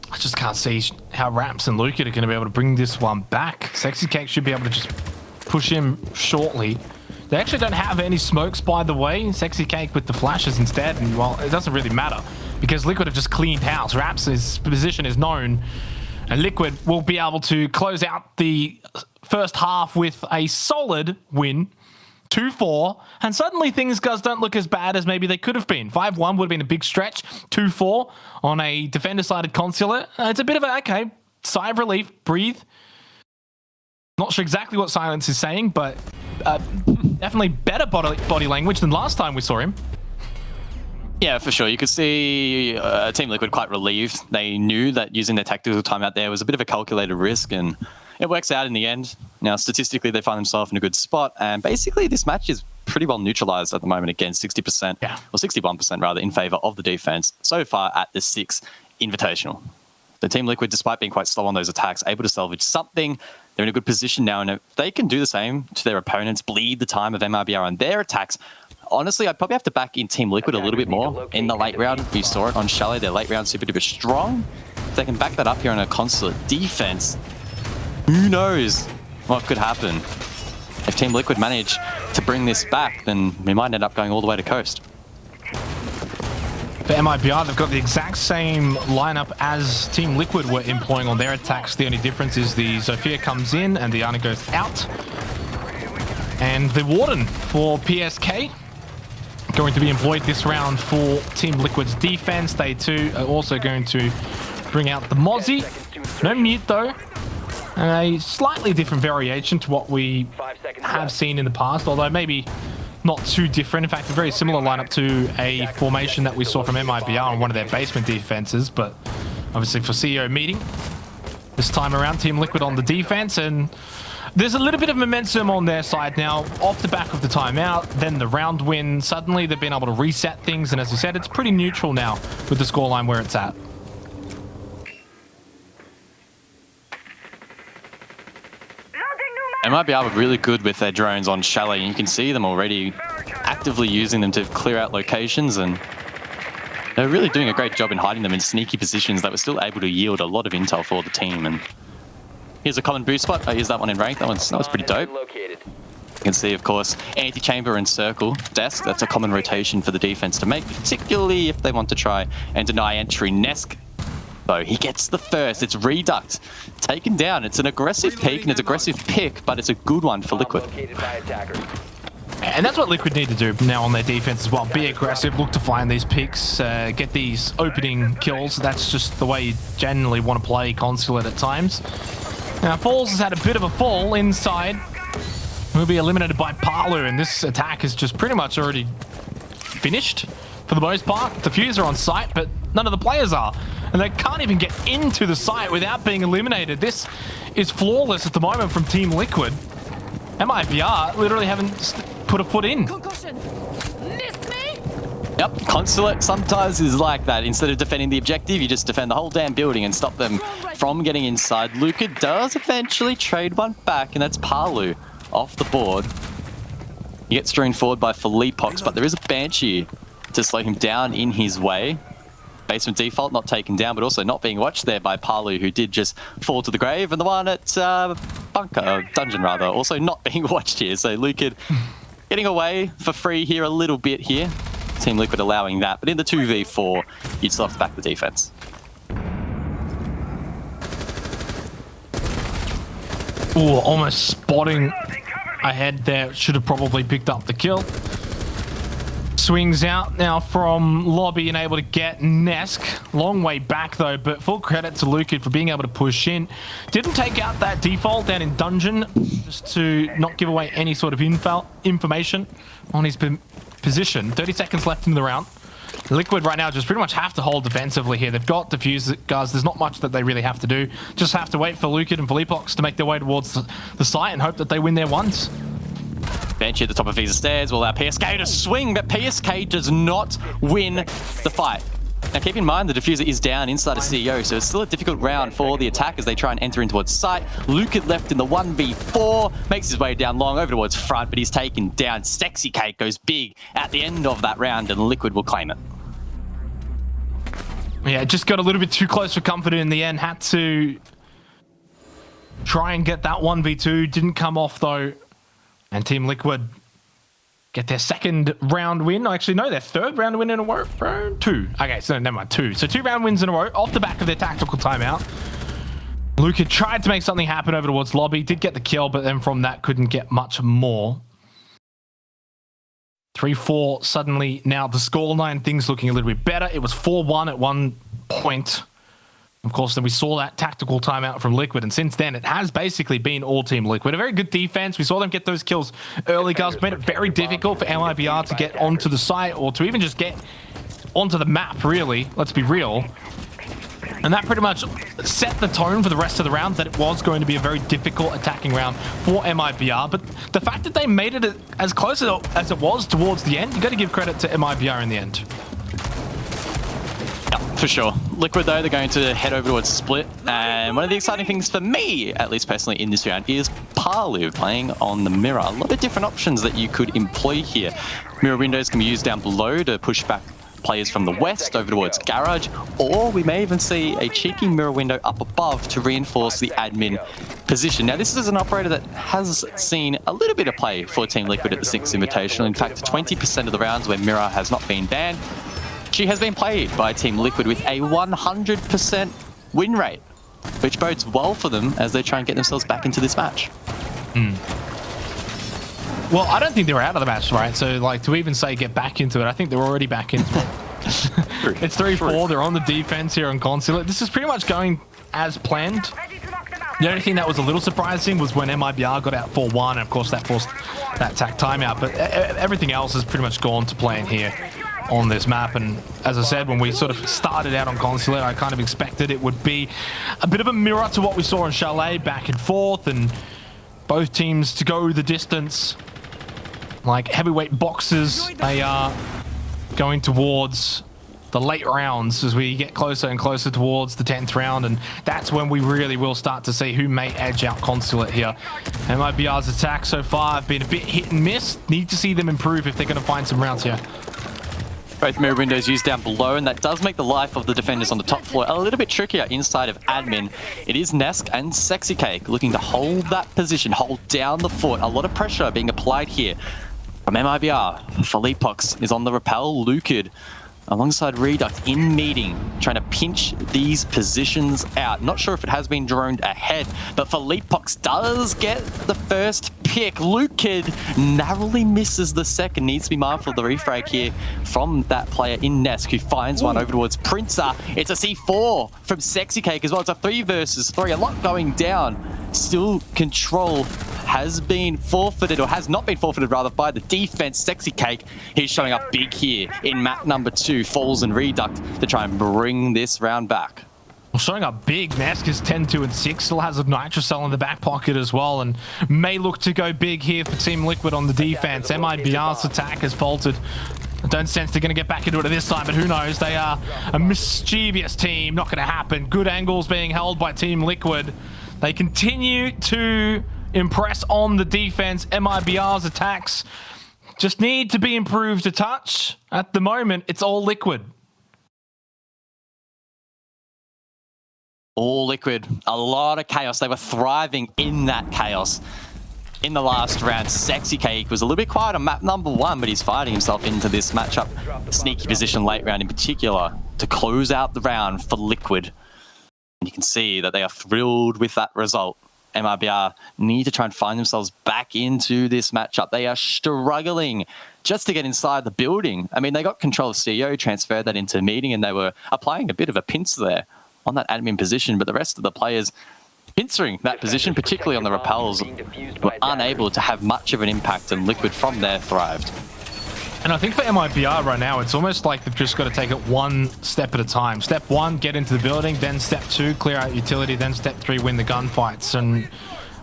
I just can't see how Raps and Lucid are going to be able to bring this one back. Sexy Cake should be able to just push him shortly. They actually don't have any smokes, by the way. Sexy Cake with the flashes instead, and well, it doesn't really matter because Liquid have just cleaned house. Raps' position is known, and Liquid will be able to close out the first half with a solid win, 2-4, and suddenly things, guys, don't look as bad as maybe they could have been. 5-1 would have been a big stretch. 2-4 on a defender-sided Consulate. It's a bit of a, okay, sigh of relief, breathe. Not sure exactly what Silence is saying, but definitely better body language than last time we saw him. Yeah, for sure. You could see Team Liquid quite relieved. They knew that using their tactical time out there was a bit of a calculated risk, and it works out in the end. Now, statistically, they find themselves in a good spot, and basically this match is pretty well neutralized at the moment again, 60%, or 61% rather, in favor of the defense so far at the 6 Invitational. The Team Liquid, despite being quite slow on those attacks, able to salvage something they're in a good position now, and if they can do the same to their opponents, bleed the time of MIBR on their attacks. Honestly, I'd probably have to back in Team Liquid a little bit more in the late round. We saw it on Chalet, their late round super duper strong. If they can back that up here on a Consulate defense, who knows what could happen. If Team Liquid manage to bring this back, then we might end up going all the way to Coast. For MIBR, they've got the exact same lineup as Team Liquid were employing on their attacks. The only difference is the Zofia comes in and the Ana goes out. And the Warden for PSK going to be employed this round for Team Liquid's defense. They too are also going to bring out the Mozzie. No mute though. A slightly different variation to what we have seen in the past, although maybe not too different. In fact, a very similar lineup to a formation that we saw from MIBR on one of their basement defenses, but obviously for CEO meeting. This time around, Team Liquid on the defense, and there's a little bit of momentum on their side now off the back of the timeout, then the round win. Suddenly they've been able to reset things, and as you said, it's pretty neutral now with the scoreline where it's at. MIBR were really good with their drones on Chalet, and you can see them already actively using them to clear out locations, and they're really doing a great job in hiding them in sneaky positions that were still able to yield a lot of intel for the team. And here's a common boost spot. I used that one in rank. That was pretty dope. You can see, of course, anti-chamber and circle desk. That's a common rotation for the defense to make, particularly if they want to try and deny entry. Nesk, though, he gets the first. It's Reduct. Taken down. It's an aggressive peek and it's an aggressive pick, but it's a good one for Liquid. And that's what Liquid need to do now on their defense as well. Be aggressive, look to find these picks, get these opening kills. That's just the way you generally want to play Consulate at times. Now, Falls has had a bit of a fall inside. Will be eliminated by Palu, and this attack is just pretty much already finished for the most part. Diffuser on site, but none of the players are. And they can't even get into the site without being eliminated. This is flawless at the moment from Team Liquid. MIBR literally haven't put a foot in. Concussion. Missed me? Yep, Consulate sometimes is like that. Instead of defending the objective, you just defend the whole damn building and stop them from getting inside. Luca does eventually trade one back, and that's Palu off the board. He gets strewn forward by Felipox, but there is a Banshee to slow him down in his way. Basement default not taken down, but also not being watched there by Palu, who did just fall to the grave, and the one at dungeon rather, also not being watched here. So Luca getting away for free here a little bit here. Team Liquid allowing that, but in the 2v4, you'd still have to back the defense. Ooh, almost spotting ahead there. Should have probably picked up the kill. Swings out now from Lobby and able to get Nesk. Long way back though, but full credit to Luca for being able to push in. Didn't take out that default down in dungeon just to not give away any sort of information on his position. 30 seconds left in the round. Liquid right now just pretty much have to hold defensively here. They've got Diffuser, guys. There's not much that they really have to do. Just have to wait for Luca and Felipox to make their way towards the site and hope that they win their ones. Banshee at the top of Visa stairs will allow PSK to swing, but PSK does not win the fight. Now keep in mind the Diffuser is down inside of CEO, so it's still a difficult round for the attack as they try and enter in towards site. Luca left in the 1v4, makes his way down long over towards front, but he's taken down. Sexy Cake goes big at the end of that round, and Liquid will claim it. Yeah, just got a little bit too close for comfort in the end. Had to try and get that 1v2. Didn't come off though. And Team Liquid get their second round win. Actually, no, their third round win in a row. Two. Okay, so never mind, two. So 2 round wins in a row off the back of their tactical timeout. Luca tried to make something happen over towards Lobby. Did get the kill, but then from that couldn't get much more. 3-4 suddenly. Now the scoreline, things looking a little bit better. It was 4-1 at one point. Of course, then we saw that tactical timeout from Liquid, and since then, it has basically been all Team Liquid. A very good defense. We saw them get those kills early, guys. Made it very difficult for MIBR to get onto the site or to even just get onto the map, really. Let's be real. And that pretty much set the tone for the rest of the round that it was going to be a very difficult attacking round for MIBR. But the fact that they made it as close as it was towards the end, you got to give credit to MIBR in the end. Yeah, for sure. Liquid, though, they're going to head over towards Split. And one of the exciting things for me, at least personally in this round, is Parliv playing on the mirror. A lot of different options that you could employ here. Mirror windows can be used down below to push back players from the west over towards Garage, or we may even see a cheeky mirror window up above to reinforce the admin position. Now, this is an operator that has seen a little bit of play for Team Liquid at the Six Invitational. In fact, 20% of the rounds where mirror has not been banned, she has been played by Team Liquid with a 100% win rate, which bodes well for them as they try and get themselves back into this match. Well, I don't think they were out of the match, right? So, like, to even say get back into it, I think they're already back into it. It's 3-4. They're on the defense here on Consulate. This is pretty much going as planned. The only thing that was a little surprising was when MIBR got out 4-1, and of course that forced that tack timeout. But everything else has pretty much gone to plan here on this map. And as I said, when we sort of started out on Consulate, I kind of expected it would be a bit of a mirror to what we saw in Chalet, back and forth, and both teams to go the distance. Like heavyweight boxers, they are going towards the late rounds as we get closer and closer towards the 10th round, and that's when we really will start to see who may edge out Consulate here. MIBR's attack so far have been a bit hit and miss. Need to see them improve if they're going to find some rounds here. Both mirror windows used down below, and that does make the life of the defenders on the top floor a little bit trickier inside of admin. It is Nesk and Sexy Cake looking to hold that position, hold down the fort. A lot of pressure being applied here from MIBR. Philippe Pox is on the rappel. Lucid alongside Reduct in meeting, trying to pinch these positions out. Not sure if it has been droned ahead, but Philippe Pox does get the first pick. Lucid narrowly misses the second. Needs to be mindful of the refrag here from that player in Nesk, who finds one over towards Princer. It's a C4 from Sexy Cake as well. It's a 3 versus 3. A lot going down. Still control has been forfeited, or has not been forfeited rather, by the defense. Sexy Cake, he's showing up big here in map number 2, Falls and Reduct, to try and bring this round back. Well, showing up big, Nesk is 10-2-6, still has a Nitro Cell in the back pocket as well, and may look to go big here for Team Liquid on the defense. MIBR's attack has faltered. I don't sense they're going to get back into it this time, but who knows? They are a mischievous team. Not going to happen. Good angles being held by Team Liquid. They continue to impress on the defense. MIBR's attacks just need to be improved a touch. At the moment, it's all Liquid. All Liquid. A lot of chaos. They were thriving in that chaos in the last round. Sexy Cake was a little bit quiet on map number 1, but he's fighting himself into this matchup. Sneaky position late round in particular to close out the round for Liquid. And you can see that they are thrilled with that result. MIBR need to try and find themselves back into this matchup. They are struggling just to get inside the building. I mean, they got control of CEO, transferred that into meeting, and they were applying a bit of a pincer there on that admin position, but the rest of the players pincering that position, particularly on the rappels, were unable to have much of an impact, and Liquid from there thrived. And I think for MIBR right now, it's almost like they've just got to take it one step at a time. Step 1, get into the building. Then step 2, clear out utility. Then step 3, win the gunfights. And,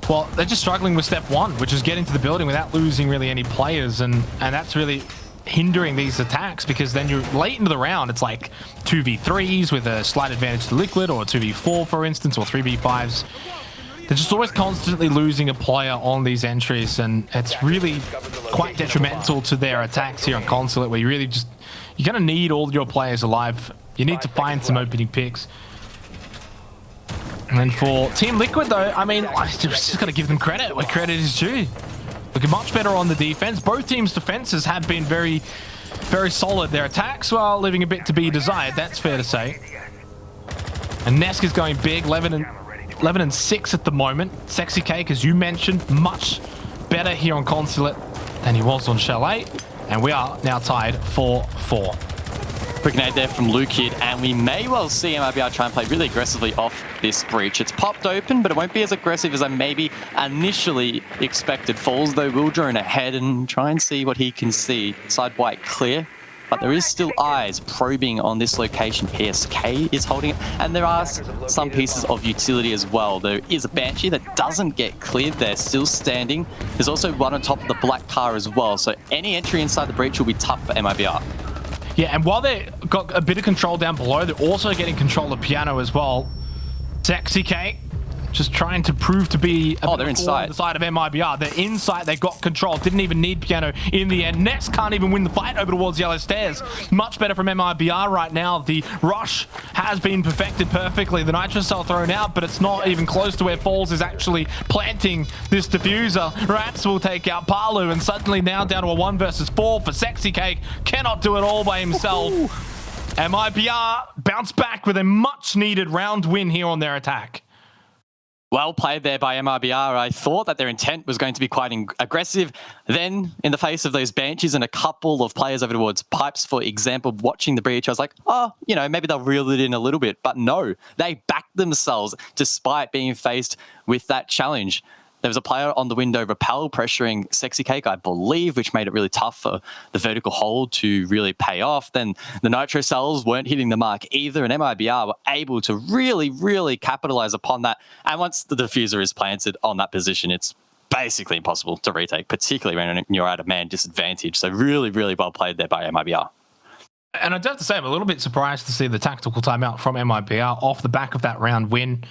well, they're just struggling with step 1, which is get into the building without losing really any players. And that's really hindering these attacks, because then you're late into the round. It's like 2v3s with a slight advantage to Liquid, or 2v4, for instance, or 3v5s. They're just always constantly losing a player on these entries, and it's really quite detrimental to their attacks here on Consulate, where you're going to need all your players alive. You need to find some opening picks. And then for Team Liquid, though, I mean, I just got to give them credit where credit is due. Looking much better on the defense. Both teams' defenses have been very, very solid. Their attacks, well, leaving a bit to be desired. That's fair to say. And Nesk is going big, 11-6 at the moment. Sexy Cake, as you mentioned, much better here on Consulate than he was on Chalet. And we are now tied 4-4. Quick nade there from Lucid, and we may well see MIBR try and play really aggressively off this breach. It's popped open, but it won't be as aggressive as I maybe initially expected. Falls, though, will drone ahead and try and see what he can see. Side white clear, but there is still eyes probing on this location. PSK is holding it, and there are some pieces of utility as well. There is a Banshee that doesn't get cleared there, still standing. There's also one on top of the black car as well, so any entry inside the breach will be tough for MIBR. Yeah, and while they got a bit of control down below, they're also getting control of Piano as well. Sexy K just trying to prove to be they're inside. On the side of MIBR. They're inside, they got control, didn't even need Piano in the end. Ness can't even win the fight over towards Yellow Stairs. Much better from MIBR right now. The rush has been perfected perfectly. The Nitro Cell thrown out, but it's not even close to where Falls is actually planting this diffuser. Raps will take out Palu, and suddenly now down to a 1 versus 4 for Sexy Cake. Cannot do it all by himself. MIBR bounce back with a much needed round win here on their attack. Well played there by MIBR. I thought that their intent was going to be quite aggressive. Then, in the face of those Banshees and a couple of players over towards Pipes, for example, watching the breach, I was like, oh, you know, maybe they'll reel it in a little bit. But no, they backed themselves despite being faced with that challenge. There was a player on the window rappel pressuring Sexy Cake, I believe, which made it really tough for the vertical hold to really pay off. Then the Nitro Cells weren't hitting the mark either, and MIBR were able to really, really capitalize upon that. And once the diffuser is planted on that position, it's basically impossible to retake, particularly when you're at a man disadvantage. So really, really well played there by MIBR. And I do have to say, I'm a little bit surprised to see the tactical timeout from MIBR off the back of that round win.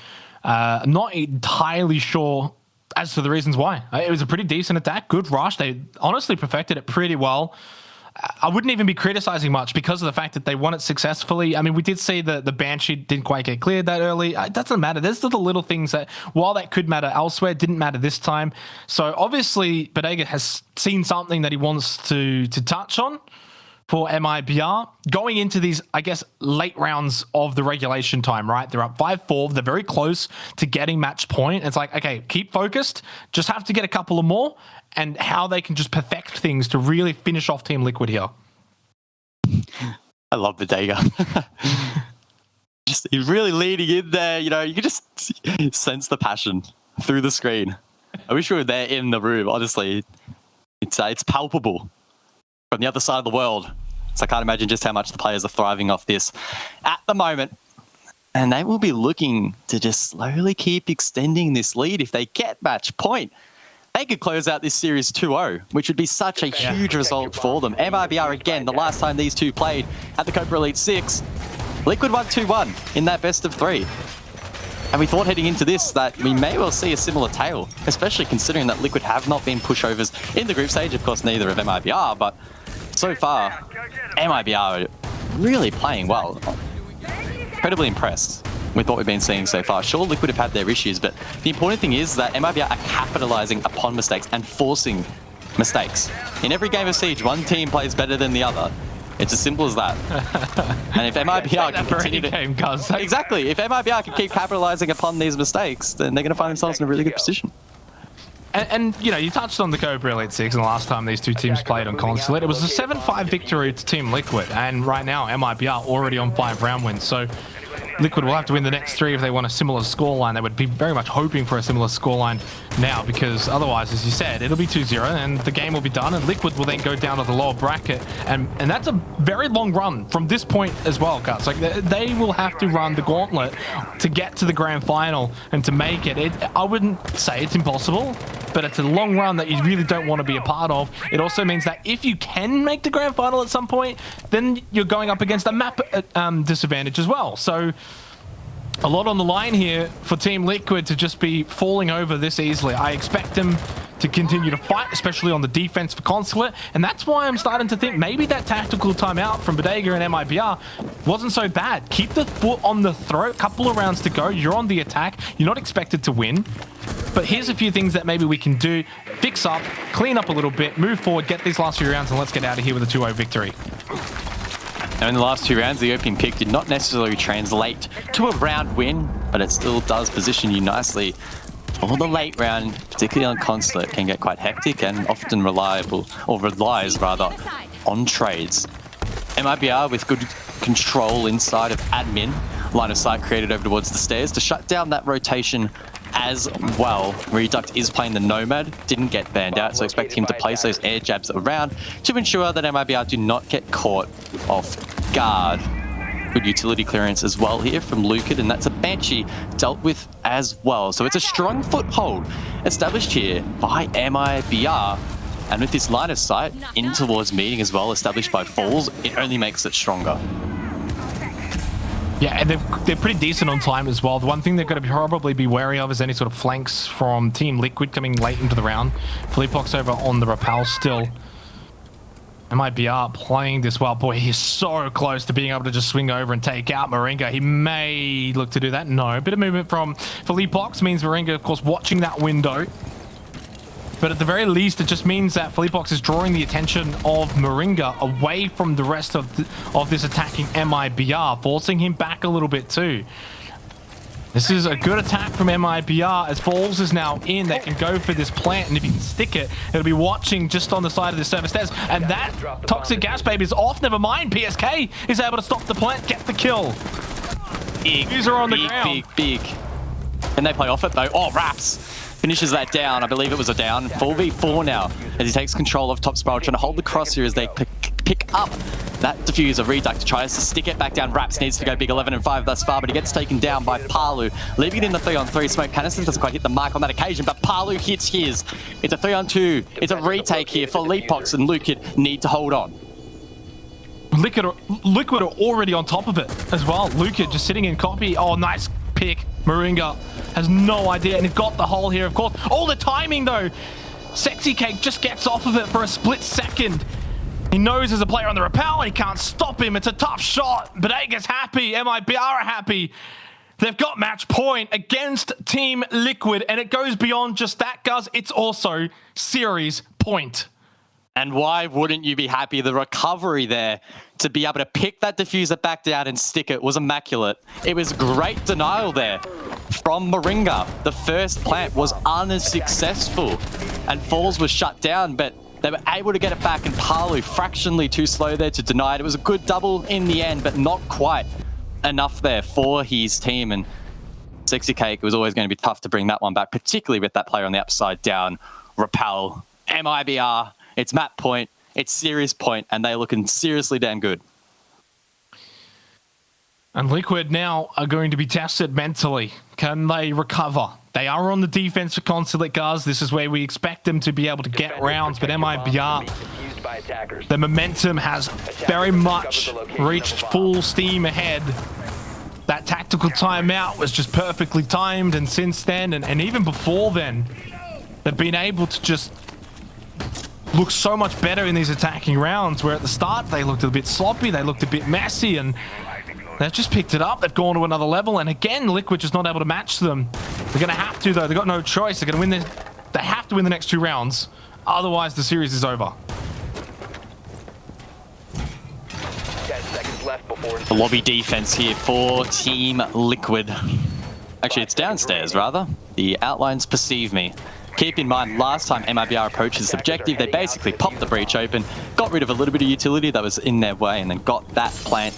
Not entirely sure as to the reasons why. It was a pretty decent attack, good rush. They honestly perfected it pretty well. I wouldn't even be criticizing much because of the fact that they won it successfully. I mean, we did see the Banshee didn't quite get cleared that early. It doesn't matter. There's still the little things that, while that could matter elsewhere, didn't matter this time. So obviously, Bodega has seen something that he wants to touch on for MIBR. Going into these, I guess, late rounds of the regulation time, right? They're up 5-4. They're very close to getting match point. It's like, okay, keep focused. Just have to get a couple of more, and how they can just perfect things to really finish off Team Liquid here. I love Bodega. Just he's really leading in there. You know, you can just sense the passion through the screen. I wish we were there in the room. Honestly, it's palpable from the other side of the world. So I can't imagine just how much the players are thriving off this at the moment. And they will be looking to just slowly keep extending this lead. If they get match point, they could close out this series 2-0, which would be such a huge result for them. MIBR, again, the last time these two played at the Cobra Elite 6, Liquid won 2-1 in that best of 3. And we thought heading into this that we may well see a similar tale, especially considering that Liquid have not been pushovers in the group stage. Of course, neither of MIBR, but so far, MIBR are really playing well. Incredibly impressed with what we've been seeing so far. Sure, Liquid have had their issues, but the important thing is that MIBR are capitalizing upon mistakes and forcing mistakes. In every game of Siege, one team plays better than the other. It's as simple as that. And if MIBR can continue to... Exactly. If MIBR can keep capitalizing upon these mistakes, then they're going to find themselves in a really good position. And you know, you touched on the Cobra Elite 6 and the last time these two teams played on Consulate. It was a 7-5 victory to Team Liquid, and right now MIBR already on 5 round wins. So Liquid will have to win the next 3 if they want a similar scoreline. They would be very much hoping for a similar scoreline now, because otherwise, as you said, it'll be 2-0 and the game will be done, and Liquid will then go down to the lower bracket. And that's a very long run from this point as well, guys. Like, they will have to run the gauntlet to get to the grand final and to make it. I wouldn't say it's impossible, but it's a long run that you really don't want to be a part of. It also means that if you can make the grand final at some point, then you're going up against a map disadvantage as well. So a lot on the line here for Team Liquid to just be falling over this easily. I expect them to continue to fight, especially on the defense for Consulate, and that's why I'm starting to think maybe that tactical timeout from Bodega and MIBR wasn't so bad. Keep the foot on the throat, couple of rounds to go, you're on the attack, you're not expected to win, but here's a few things that maybe we can do: fix up, clean up a little bit, move forward, get these last few rounds, and let's get out of here with a 2-0 victory. Now in the last 2 rounds, the opening pick did not necessarily translate to a round win, but it still does position you nicely for the late round, particularly on Consulate. Can get quite hectic and often relies rather on trades. MIBR with good control inside of admin, line of sight created over towards the stairs to shut down that rotation as well. Reduct is playing the Nomad, didn't get banned out, so expect him to place those air jabs around to ensure that MIBR do not get caught off guard. Good utility clearance as well here from Lucid, and that's a Banshee dealt with as well. So it's a strong foothold established here by MIBR. And with this line of sight in towards meeting as well, established by Falls, it only makes it stronger. Yeah, and they're pretty decent on time as well. The one thing they've got to probably be wary of is any sort of flanks from Team Liquid coming late into the round. Philippok's over on the rappel still. MIBR playing this well. Boy, he's so close to being able to just swing over and take out Moringa. He may look to do that. No, bit of movement from Philippok means Moringa, of course, watching that window. But at the very least, it just means that Philippok is drawing the attention of Moringa away from the rest of this attacking MIBR, forcing him back a little bit too. This is a good attack from MIBR as Falls is now in. They can go for this plant, and if he can stick it, it'll be watching just on the side of the service stairs. And that toxic gas baby is off. Never mind. PSK is able to stop the plant, get the kill. Big, User on the ground. Big. And they play off it though. Oh, Raps finishes that down. I believe it was a down. 4v4 now as he takes control of top spiral, trying to hold the cross here as they pick up that diffuser. Reduct tries to stick it back down. Raps needs to go big 11 and 5 thus far, but he gets taken down by Palu, leaving it in the 3-on-3. Smoke Canister doesn't quite hit the mark on that occasion, but Palu hits his. It's a 3-on-2. It's a retake here for Leapbox, and Liquid need to hold on. Liquid are already on top of it as well. Liquid just sitting in copy. Oh, nice pick. Moringa has no idea, and he's got the hole here, of course. Oh, the timing though. Sexy Cake just gets off of it for a split second. He knows there's a player on the rappel, and he can't stop him. It's a tough shot. Bodega's happy. MIBR are happy. They've got match point against Team Liquid, and it goes beyond just that, Guz. It's also series point. And why wouldn't you be happy? The recovery there to be able to pick that diffuser back down and stick it was immaculate. It was great denial there from Moringa. The first plant was unsuccessful, and Falls was shut down, but they were able to get it back, and Palu fractionally too slow there to deny it. It was a good double in the end, but not quite enough there for his team. And Sexy Cake, it was always going to be tough to bring that one back, particularly with that player on the upside down. Rappel, MIBR, it's map point, it's series point, and they're looking seriously damn good. And Liquid now are going to be tested mentally. Can they recover? They are on the defense for Consulate, Guz. This is where we expect them to be able to get rounds, but MIBR, the momentum has very much reached full steam ahead. That tactical timeout was just perfectly timed, and since then, and even before then, they've been able to just look so much better in these attacking rounds, where at the start they looked a bit sloppy, they looked a bit messy, and they've just picked it up. They've gone to another level, and again, Liquid just not able to match them. They're going to have to, though. They've got no choice. They're going to win this. They have to win the next 2 rounds. Otherwise, the series is over. 10 seconds left before The lobby defense here for Team Liquid. Actually, it's downstairs, rather. The outlines perceive me. Keep in mind, last time MIBR approached this objective, they basically popped the breach open, got rid of a little bit of utility that was in their way, and then got that plant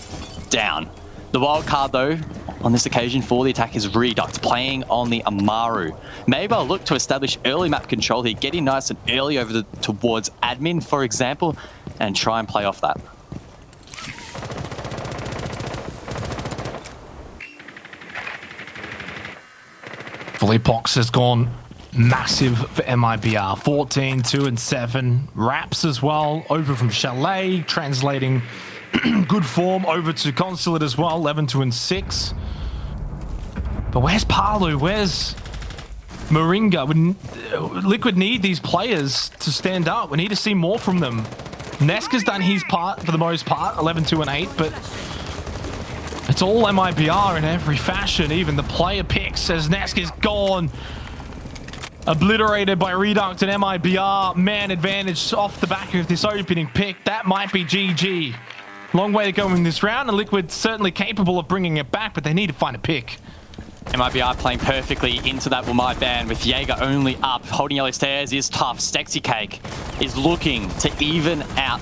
down. The wild card, though, on this occasion for the attack is Reduct, playing on the Amaru. Maybe I'll look to establish early map control here, getting nice and early over towards admin, for example, and try and play off that. Philippok has gone massive for MIBR. 14, 2 and 7. Raps as well, over from Chalet, translating good form over to Consulate as well, 11, 2 and 6. But where's Palu? Where's Moringa? Liquid need these players to stand up. We need to see more from them. Neska's done his part for the most part, 11, 2 and 8, but it's all MIBR in every fashion. Even the player picks as Neska's gone. Obliterated by Reduct and MIBR. Man advantage off the back of this opening pick. That might be GG. Long way to go in this round, and Liquid certainly capable of bringing it back, but they need to find a pick. MIBR playing perfectly into that Wumai ban with Jaeger only up. Holding yellow stairs is tough. Sexy Cake is looking to even out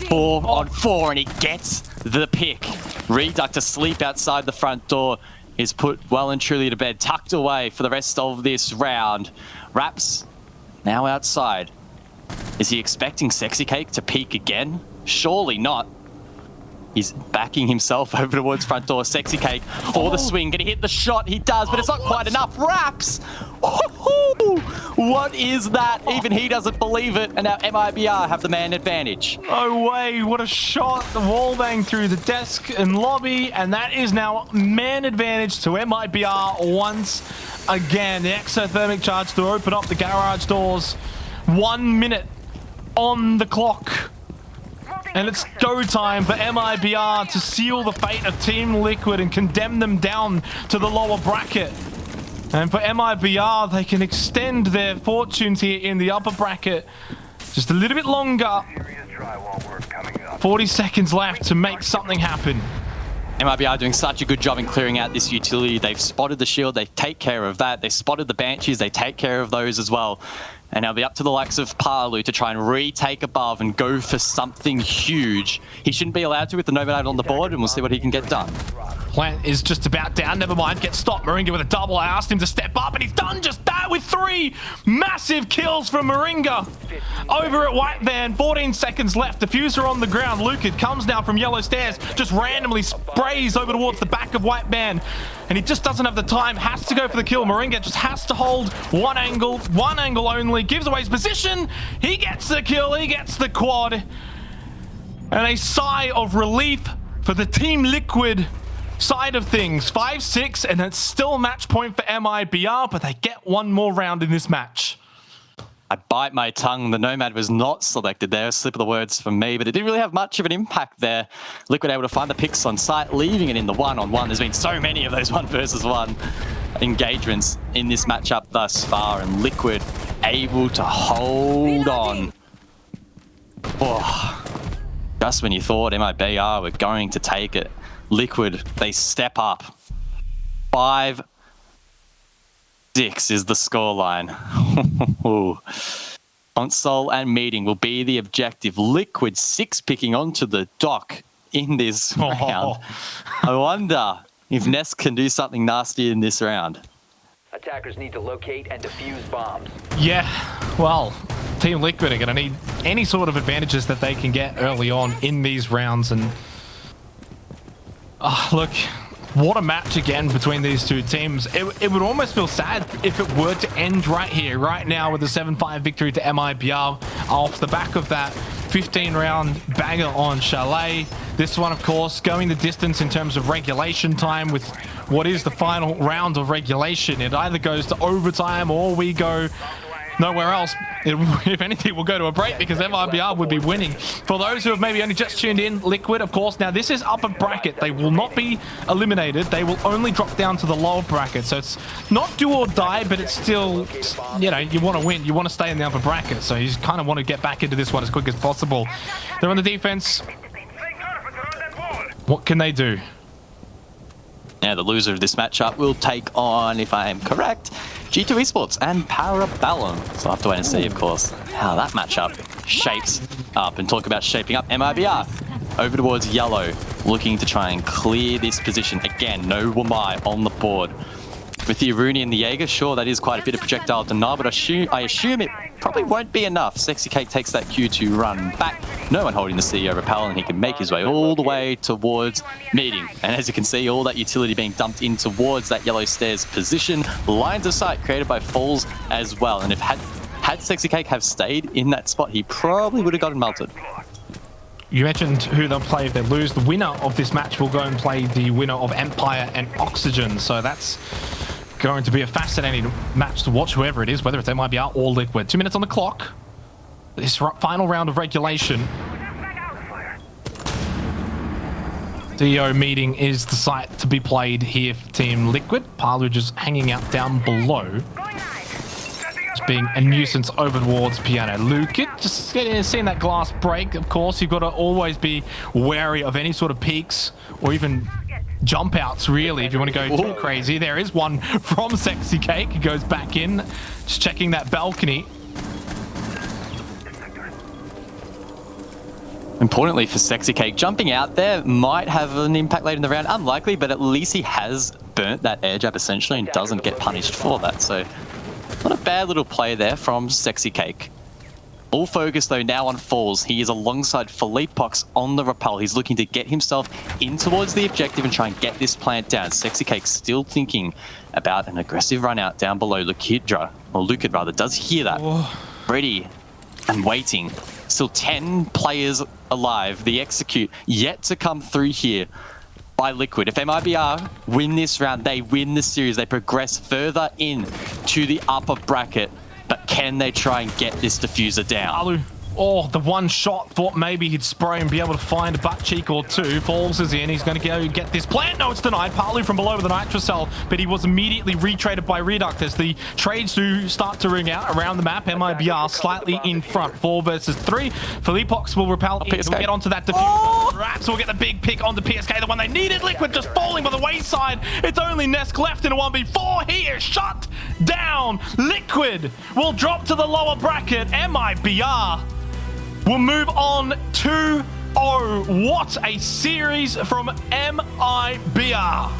4 on 4, and he gets the pick. Reduct asleep outside the front door is put well and truly to bed, tucked away for the rest of this round. Raps now outside. Is he expecting Sexy Cake to peek again? Surely not. He's backing himself over towards front door. Sexy Cake for the swing. Gonna hit the shot. He does, but it's not quite enough. Raps! Ooh, what is that? Even he doesn't believe it, and now MIBR have the man advantage. Oh way, what a shot. The wall bang through the desk and lobby, and that is now man advantage to MIBR once again. The exothermic charge to open up the garage doors. 1 minute on the clock. And it's go time for MIBR to seal the fate of Team Liquid and condemn them down to the lower bracket. And for MIBR, they can extend their fortunes here in the upper bracket just a little bit longer. 40 seconds left to make something happen. MIBR doing such a good job in clearing out this utility. They've spotted the shield, they take care of that. They spotted the Banshees, they take care of those as well. And now it'll be up to the likes of Palu to try and retake above and go for something huge. He shouldn't be allowed to with the Nomad on the board, and we'll see what he can get done. Plant is just about down, never mind, gets stopped. Moringa with a double. I asked him to step up, and he's done just that with 3 massive kills from Moringa. Over at White Van, 14 seconds left. Diffuser on the ground. Lukid comes now from Yellow Stairs, just randomly sprays over towards the back of White Van, and he just doesn't have the time, has to go for the kill. Moringa just has to hold one angle only, gives away his position. He gets the kill, he gets the quad. And a sigh of relief for the Team Liquid side of things. 5-6, and it's still match point for MIBR, but they get one more round in this match. I bite my tongue. The Nomad was not selected there. A slip of the words from me, but it didn't really have much of an impact there. Liquid able to find the picks on site, leaving it in the one-on-one. There's been so many of those 1-versus-1 engagements in this matchup thus far, and Liquid able to hold on. Oh, just when you thought MIBR were going to take it, Liquid, they step up. 5-6 is the scoreline. Console and meeting will be the objective. Liquid 6 picking onto the dock in this round. I wonder if Nest can do something nasty in this round. Attackers need to locate and defuse bombs. Yeah, well, Team Liquid are going to need any sort of advantages that they can get early on in these rounds. And look, what a match again between these two teams. It would almost feel sad if it were to end right here, right now, with a 7-5 victory to MIBR off the back of that 15-round banger on Chalet. This one, of course, going the distance in terms of regulation time with what is the final round of regulation. It either goes to overtime or we go nowhere else. If anything, we'll go to a break because MIBR would be winning. For those who have maybe only just tuned in, Liquid, of course, now this is upper bracket. They will not be eliminated. They will only drop down to the lower bracket. So it's not do or die, but it's still, you know, you want to win. You want to stay in the upper bracket. So you kind of want to get back into this one as quick as possible. They're on the defense. What can they do? Now, the loser of this matchup will take on, if I am correct, G2 Esports and Parabellum. So I'll have to wait and see, of course, how that matchup shapes up. And talk about shaping up, MIBR over towards yellow, looking to try and clear this position. Again, no Wamai on the board. With the Aruni and the Jaeger, sure, that is quite a bit of projectile denial, but I assume it probably won't be enough. Sexy Cake takes that Q to run back. No one holding the CEO repel, and he can make his way all the way towards meeting. And as you can see, all that utility being dumped in towards that yellow stairs position. Lines of sight created by Falls as well. And if had Sexy Cake have stayed in that spot, he probably would have gotten melted. You mentioned who they'll play if they lose. The winner of this match will go and play the winner of Empire and Oxygen. So that's going to be a fascinating match to watch, whoever it is, whether it's MIBR or Liquid. 2 minutes on the clock. This final round of regulation. CEO meeting is the site to be played here for Team Liquid. Palu just hanging out down below. Just being a nuisance over towards Piano. Lukid just seeing that glass break. Of course, you've got to always be wary of any sort of peaks or even jump outs, really, if you want to go too crazy. There is one from Sexy Cake. He goes back in, just checking that balcony. Importantly for Sexy Cake, jumping out there might have an impact later in the round. Unlikely, but at least he has burnt that air jab essentially and doesn't get punished for that. So not a bad little play there from Sexy Cake. All focus though now on Falls. He is alongside Philippe Pox on the rappel. He's looking to get himself in towards the objective and try and get this plant down. Sexy Cake still thinking about an aggressive run out down below. Lucid rather, does hear that. Ready and waiting. Still 10 players alive. The execute yet to come through here by Liquid. If MIBR win this round, they win the series. They progress further in to the upper bracket. But can they try and get this diffuser down? Alu. Oh, the one shot. Thought maybe he'd spray and be able to find a butt cheek or two. Falls is in. He's going to go get this plant. No, it's denied. Palu from below with a nitrocell, but he was immediately retraded by Reduct as the trades do start to ring out around the map. MIBR slightly in front. 4 versus 3. Philippox will repel in. He'll get onto that diffuser. Rats will get the big pick onto PSK, the one they needed. Liquid just falling by the wayside. It's only Nesk left in a 1v4. He is shut down. Liquid will drop to the lower bracket. MIBR will move on 2-0. What a series from MIBR.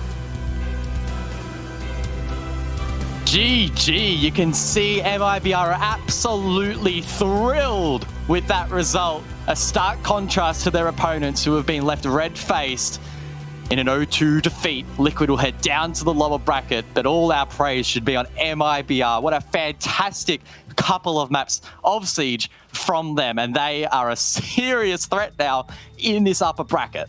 GG. You can see MIBR are absolutely thrilled with that result. A stark contrast to their opponents who have been left red-faced in an 0-2 defeat. Liquid will head down to the lower bracket, but all our praise should be on MIBR. What a fantastic couple of maps of Siege from them, and they are a serious threat now in this upper bracket.